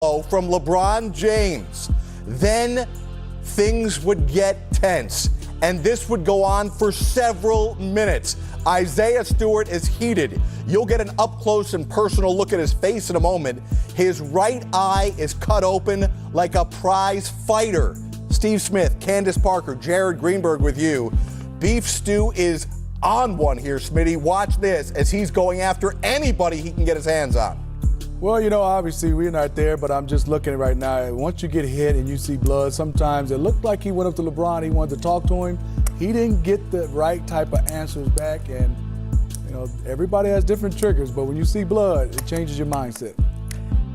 from LeBron James, then things would get tense. And this would go on for several minutes. Isaiah Stewart is heated. You'll get an up-close and personal look at his face in a moment. His right eye is cut open like a prize fighter. Steve Smith, Candace Parker, Jared Greenberg with you. Beef Stew is on one here, Smitty. Watch this as he's going after anybody he can get his hands on. Well, you know, obviously we're not there, but I'm just looking right now. Once you get hit and you see blood, sometimes it looked like he went up to LeBron. He wanted to talk to him. He didn't get the right type of answers back. And, you know, everybody has different triggers, but when you see blood, it changes your mindset.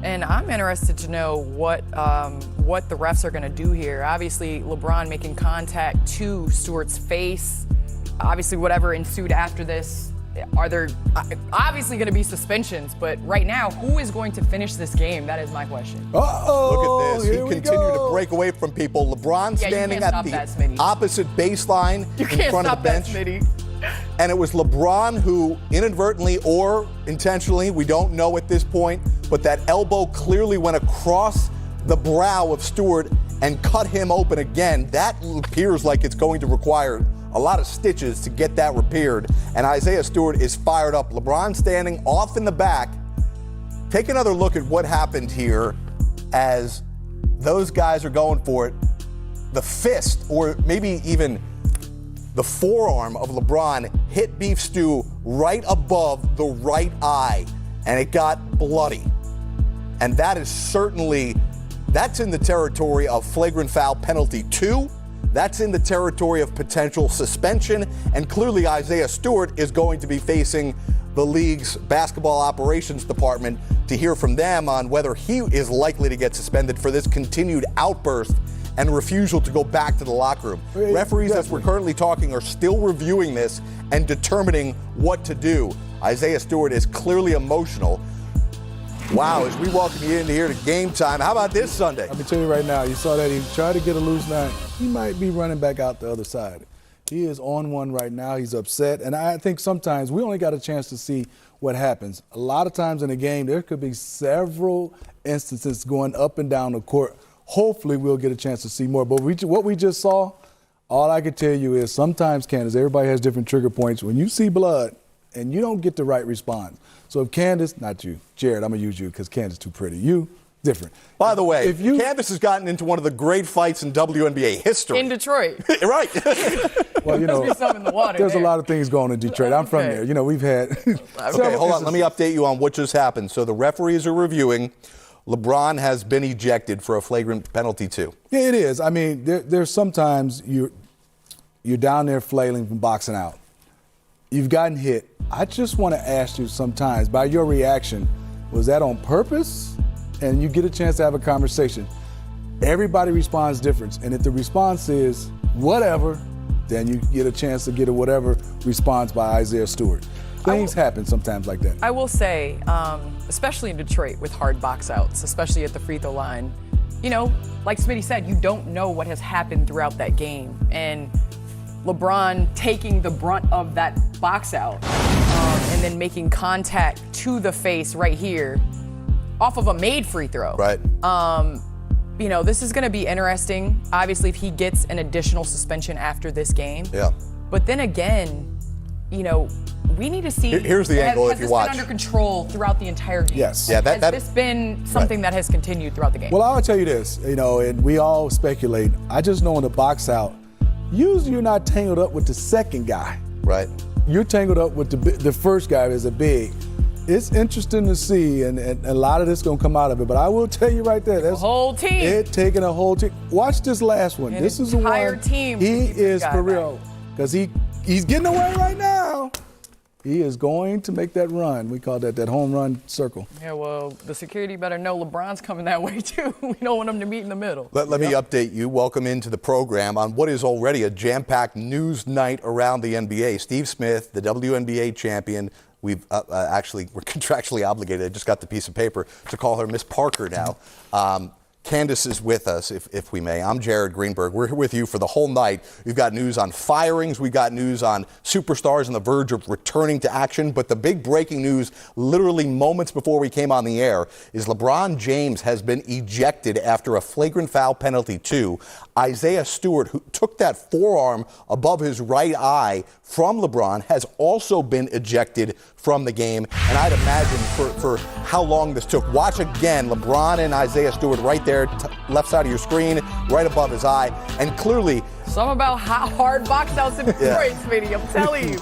And I'm interested to know what the refs are going to do here. Obviously, LeBron making contact to Stewart's face. Obviously, whatever ensued after this, are there obviously going to be suspensions? But right now, who is going to finish this game? That is my question. Uh-oh, look at this. He continued to break away from people. LeBron standing at the opposite baseline in front of the bench. And it was LeBron who inadvertently or intentionally, we don't know at this point, but that elbow clearly went across the brow of Stewart and cut him open again. That appears like it's going to require a lot of stitches to get that repaired. And Isaiah Stewart is fired up. LeBron standing off in the back. Take another look at what happened here as those guys are going for it. The fist, or maybe even the forearm of LeBron, hit Beef Stew right above the right eye, and it got bloody. And that is certainly, that's in the territory of flagrant foul penalty 2. That's in the territory of potential suspension, and clearly Isaiah Stewart is going to be facing the league's basketball operations department to hear from them on whether he is likely to get suspended for this continued outburst and refusal to go back to the locker room. Referees, as we're currently talking, are still reviewing this and determining what to do. Isaiah Stewart is clearly emotional. Wow, as we welcome you into here to Game Time. How about this Sunday? Let me tell you right now, you saw that he tried to get a loose line. He might be running back out the other side. He is on one right now. He's upset. And I think sometimes we only got a chance to see what happens. A lot of times in a game, there could be several instances going up and down the court. Hopefully we'll get a chance to see more. But what we just saw, all I can tell you is sometimes, Candace, everybody has different trigger points. When you see blood and you don't get the right response. So if Candace, not you, Jared, I'm going to use you because Candace is too pretty. You, different. By the way, Candace has gotten into one of the great fights in WNBA history. In Detroit. Right. Well, you know, in the water there's a lot of things going on in Detroit. I'm from there. You know, we've had. Okay, hold on. Let me update you on what just happened. So the referees are reviewing. LeBron has been ejected for a flagrant penalty 2. Yeah, it is. I mean, there's sometimes you're down there flailing from boxing out. You've gotten hit. I just want to ask you sometimes, by your reaction, was that on purpose? And you get a chance to have a conversation. Everybody responds different. And if the response is whatever, then you get a chance to get a whatever response by Isaiah Stewart. Things happen sometimes like that. I will say, especially in Detroit with hard box outs, especially at the free throw line, you know, like Smitty said, you don't know what has happened throughout that game. And LeBron taking the brunt of that box out and then making contact to the face right here off of a made free throw. Right. You know, this is going to be interesting. Obviously, if he gets an additional suspension after this game. Yeah. But then again, you know, we need to see. Here's the angle if you watch. Has this been under control throughout the entire game? Yes. Yeah, has this been something that has continued throughout the game? Well, I'll tell you this, you know, and we all speculate. I just know in the box out, usually you're not tangled up with the second guy. Right. You're tangled up with the first guy as a big. It's interesting to see, and a lot of this going to come out of it. But I will tell you right there, that's a whole team. It taking a whole team. Watch this last one. This is the one. Entire team. He is for real because he's getting away right now. He is going to make that run. We call that home run circle. Yeah, well, the security better know LeBron's coming that way, too. We don't want him to meet in the middle. Let me update you. Welcome into the program on what is already a jam-packed news night around the NBA. Steve Smith, the WNBA champion. We're contractually obligated. I just got the piece of paper to call her Miss Parker now. Candace is with us, if we may. I'm Jared Greenberg. We're here with you for the whole night. We've got news on firings. We've got news on superstars on the verge of returning to action. But the big breaking news, literally moments before we came on the air, is LeBron James has been ejected after a flagrant foul penalty too. Isaiah Stewart, who took that forearm above his right eye from LeBron, has also been ejected from the game. And I'd imagine for how long this took. Watch again, LeBron and Isaiah Stewart right there, left side of your screen, right above his eye. And clearly... Some about how hard box outs in Detroit, Smitty, I'm telling you.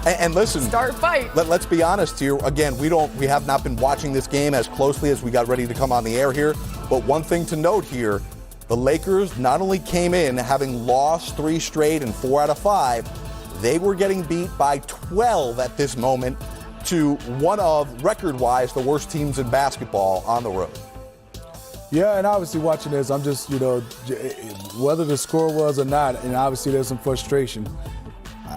And listen, start fight. Let's be honest here. Again, we have not been watching this game as closely as we got ready to come on the air here. But one thing to note here, the Lakers not only came in having lost 3 straight and 4 out of 5, they were getting beat by 12 at this moment to one of, record-wise, the worst teams in basketball on the road. Yeah, and obviously watching this, I'm just, whether the score was or not, and obviously there's some frustration.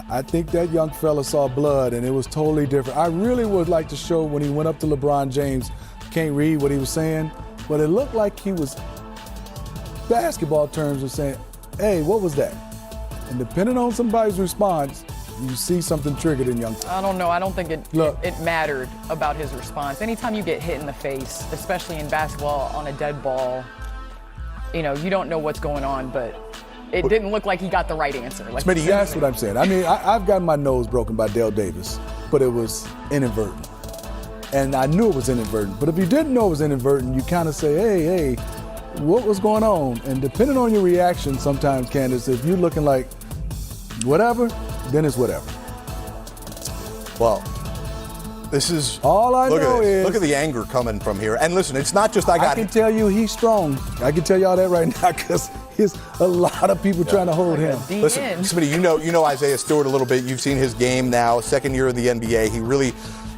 I think that young fella saw blood, and it was totally different. I really would like to show when he went up to LeBron James, can't read what he was saying, but it looked like he was, basketball terms, was saying, hey, what was that? And depending on somebody's response, you see something triggered in young. I don't know. I don't think it mattered about his response. Anytime you get hit in the face, especially in basketball on a dead ball, you don't know what's going on, but it didn't look like he got the right answer. Smitty, that's what I'm saying. I mean, I've gotten my nose broken by Dale Davis, but it was inadvertent. And I knew it was inadvertent. But if you didn't know it was inadvertent, you kind of say, hey, what was going on? And depending on your reaction sometimes, Candace, if you're looking like whatever, then it's whatever. Well, this is all I know is look at the anger coming from here. And listen, it's not just I can tell you he's strong. I can tell y'all that right now because there's a lot of people trying to hold him. Listen, Smitty, you know Isaiah Stewart a little bit. You've seen his game now, second year in the NBA. He really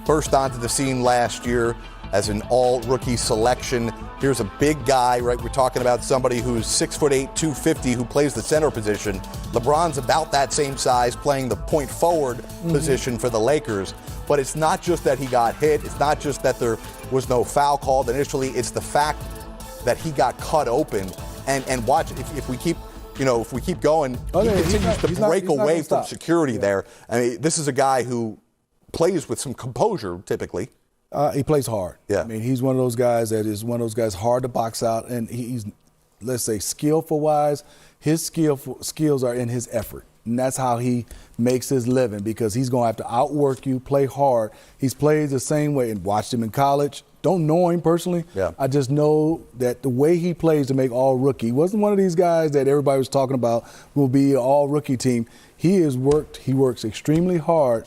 burst onto the scene last year as an all-rookie selection. Here's a big guy, right? We're talking about somebody who's 6'8", 250, who plays the center position. LeBron's about that same size, playing the point forward position for the Lakers. But it's not just that he got hit. It's not just that there was no foul called initially. It's the fact that he got cut open. And watch, if we keep going, he continues to break away from security there. I mean, this is a guy who plays with some composure, typically. He plays hard. Yeah. I mean, he's one of those guys that is one of those guys hard to box out, and he's, let's say, skillful-wise, his skills are in his effort. And that's how he makes his living, because he's going to have to outwork you, play hard. He's played the same way, and watched him in college. Don't know him personally. Yeah. I just know that the way he plays to make all-rookie, he wasn't one of these guys that everybody was talking about will be an all-rookie team. He works extremely hard,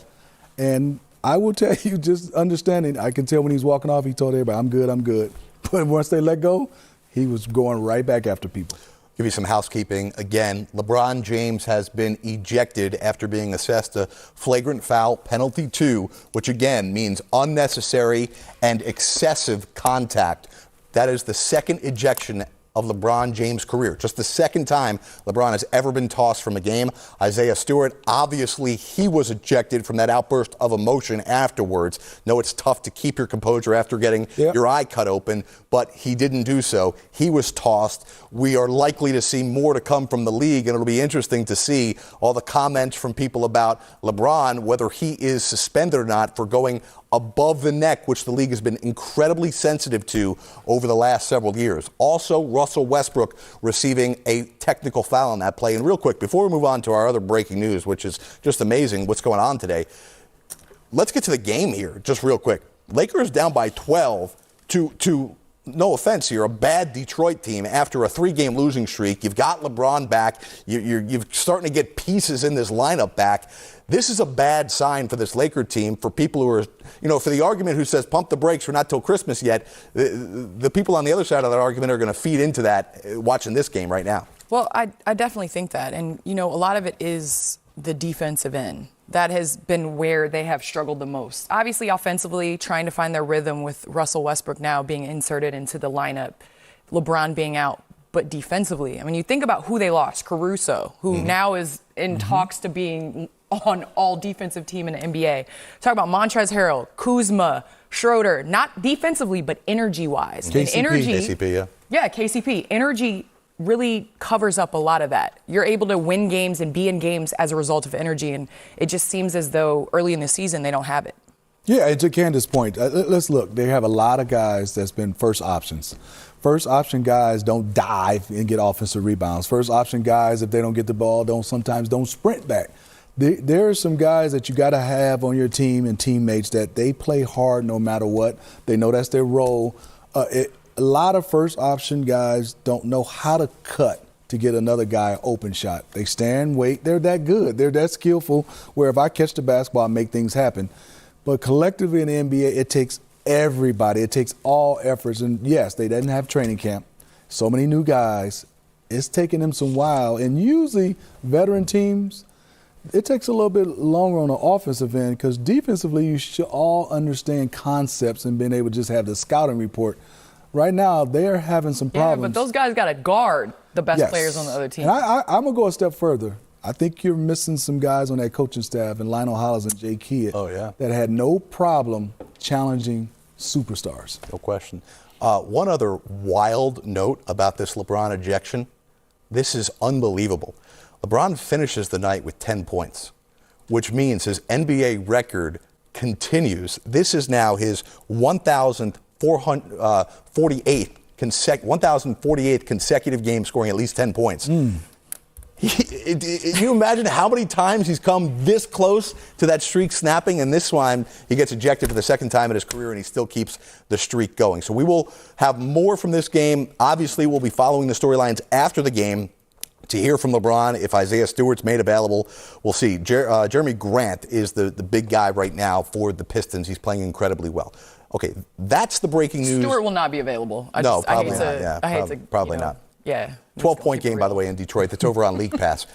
and I will tell you, just understanding, I can tell when he's walking off, he told everybody, I'm good. But once they let go, he was going right back after people. Give you some housekeeping. Again, LeBron James has been ejected after being assessed a flagrant foul penalty 2, which again means unnecessary and excessive contact. That is the second ejection of LeBron James' career. Just the second time LeBron has ever been tossed from a game. Isaiah Stewart, obviously he was ejected from that outburst of emotion afterwards. No, it's tough to keep your composure after getting your eye cut open, but he didn't do so. He was tossed. We are likely to see more to come from the league, and it'll be interesting to see all the comments from people about LeBron, whether he is suspended or not for going above the neck, which the league has been incredibly sensitive to over the last several years. Also, Russell Westbrook receiving a technical foul on that play. And real quick, before we move on to our other breaking news, which is just amazing what's going on today, let's get to the game here just real quick. Lakers down by 12 to no offense here, a bad Detroit team after a 3-game losing streak. You've got LeBron back. You're starting to get pieces in this lineup back. This is a bad sign for this Laker team, for people who are, for the argument who says pump the brakes, we're not till Christmas yet. The people on the other side of that argument are going to feed into that watching this game right now. Well, I definitely think that. And, a lot of it is the defensive end. That has been where they have struggled the most. Obviously, offensively, trying to find their rhythm with Russell Westbrook now being inserted into the lineup, LeBron being out. But defensively, I mean, you think about who they lost, Caruso, who now is in talks to being on all defensive team in the NBA. Talk about Montrezl Harrell, Kuzma, Schroeder, not defensively, but energy-wise. KCP, yeah. Yeah, KCP. Energy really covers up a lot of that. You're able to win games and be in games as a result of energy, and it just seems as though early in the season they don't have it. Yeah, and to Candace's point, let's look. They have a lot of guys that's been first options. First option guys don't dive and get offensive rebounds. First option guys, if they don't get the ball, sometimes don't sprint back. There are some guys that you got to have on your team and teammates that they play hard no matter what. They know that's their role. A lot of first option guys don't know how to cut to get another guy an open shot. They stand, wait. They're that good. They're that skillful where if I catch the basketball, I make things happen. But collectively in the NBA, it takes everybody. It takes all efforts. And yes, they didn't have training camp. So many new guys. It's taking them some while. And usually veteran teams, it takes a little bit longer on the offensive end because defensively you should all understand concepts and being able to just have the scouting report. Right now, they're having some problems. Yeah, but those guys got to guard the best players on the other team. And I'm going to go a step further. I think you're missing some guys on that coaching staff, and Lionel Hollins and Jay Kidd, that had no problem challenging superstars. No question. One other wild note about this LeBron ejection. This is unbelievable. LeBron finishes the night with 10 points, which means his NBA record continues. This is now his 1,048th consecutive game scoring at least 10 points. You imagine how many times he's come this close to that streak snapping, and this time he gets ejected for the second time in his career, and he still keeps the streak going. So we will have more from this game. Obviously, we'll be following the storylines after the game to hear from LeBron. If Isaiah Stewart's made available, we'll see. Jeremy Grant is the big guy right now for the Pistons. He's playing incredibly well. Okay, that's the breaking news. Stewart will not be available. Probably not. Yeah, probably not. Yeah. 12-point game, by the way, in Detroit. That's over on League Pass.